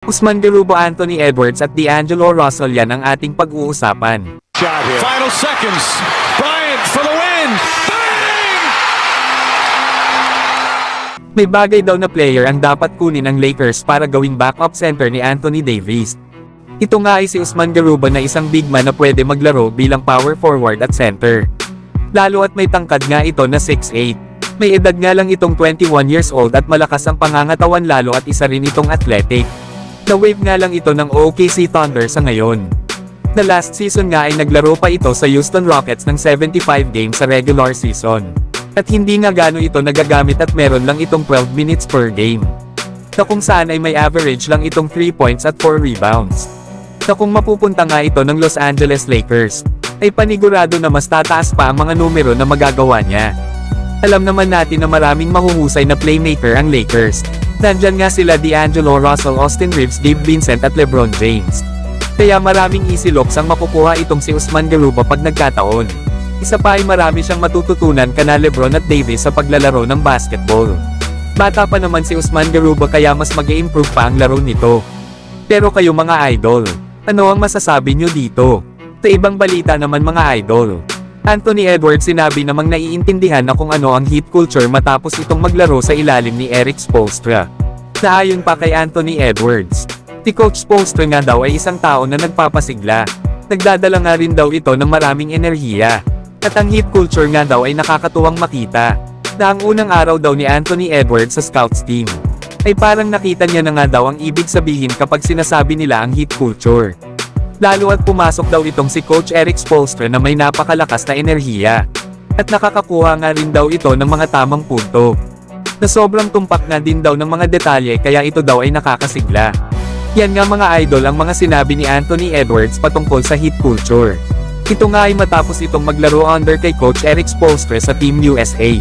Usman Garuba, Anthony Edwards at D'Angelo Russell, yan ang ating pag-uusapan. Final seconds. Bryant for the win. Bang! May bagay daw na player ang dapat kunin ng Lakers para gawing backup center ni Anthony Davis. Ito nga ay si Usman Garuba, na isang big man na pwede maglaro bilang power forward at center. Lalo at may tangkad nga ito na 6'8". May edad nga lang itong 21 years old at malakas ang pangangatawan, lalo at isa rin itong athletic. Na-wave nga lang ito ng OKC Thunder sa ngayon. Na last season nga ay naglaro pa ito sa Houston Rockets ng 75 games sa regular season. At hindi nga gano ito nagagamit at meron lang itong 12 minutes per game. Na kung saan ay may average lang itong 3 points at 4 rebounds. Na kung mapupunta nga ito ng Los Angeles Lakers, ay panigurado na mas tataas pa ang mga numero na magagawa niya. Alam naman natin na maraming mahuhusay na playmaker ang Lakers. Nandyan nga sila D'Angelo Russell, Austin Reeves, Gabe Vincent at LeBron James. Kaya maraming easy looks ang makukuha itong si Usman Garuba pag nagkataon. Isa pa ay marami siyang matututunan kana LeBron at Davis sa paglalaro ng basketball. Bata pa naman si Usman Garuba, kaya mas mag-i-improve pa ang laro nito. Pero kayo mga idol, ano ang masasabi nyo dito? Sa ibang balita naman mga idol, Anthony Edwards sinabi namang naiintindihan na kung ano ang Heat culture matapos itong maglaro sa ilalim ni Erik Spoelstra. Naayon pa kay Anthony Edwards, si Coach Spoelstra nga daw ay isang tao na nagpapasigla. Nagdadala nga rin daw ito ng maraming enerhiya. At ang Heat culture nga daw ay nakakatuwang makita, na ang unang araw daw ni Anthony Edwards sa scouts team, ay parang nakita niya na nga daw ang ibig sabihin kapag sinasabi nila ang Heat culture. Lalo at pumasok daw itong si Coach Erik Spoelstra na may napakalakas na enerhiya. At nakakakuha nga rin daw ito ng mga tamang punto. Na sobrang tumpak nga din daw ng mga detalye, kaya ito daw ay nakakasigla. Yan nga mga idol ang mga sinabi ni Anthony Edwards patungkol sa Heat culture. Ito nga ay matapos itong maglaro under kay Coach Erik Spoelstra sa Team USA.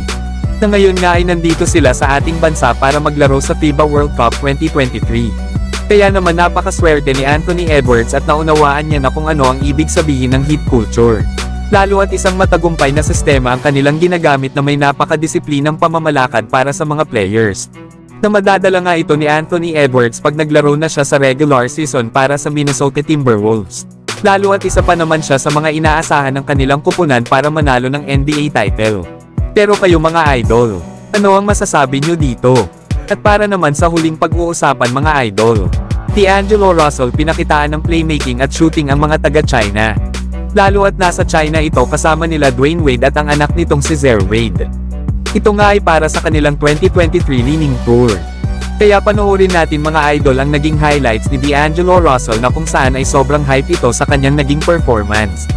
Na ngayon nga ay nandito sila sa ating bansa para maglaro sa FIBA World Cup 2023. Kaya naman napakaswerte ni Anthony Edwards at naunawaan niya na kung ano ang ibig sabihin ng Heat culture. Lalo at isang matagumpay na sistema ang kanilang ginagamit na may napakadisiplinang pamamalakad para sa mga players. Na madadala nga ito ni Anthony Edwards pag naglaro na siya sa regular season para sa Minnesota Timberwolves. Lalo at isa pa naman siya sa mga inaasahan ng kanilang kupunan para manalo ng NBA title. Pero kayo mga idol, ano ang masasabi nyo dito? At para naman sa huling pag-uusapan mga idol, D'Angelo Russell pinakitaan ng playmaking at shooting ang mga taga-China. Lalo at nasa China ito kasama nila Dwayne Wade at ang anak nitong si Zer Wade. Ito nga ay para sa kanilang 2023 Leaning Tour. Kaya panoorin natin mga idol ang naging highlights ni D'Angelo Russell, na kung saan ay sobrang hype ito sa kanyang naging performance.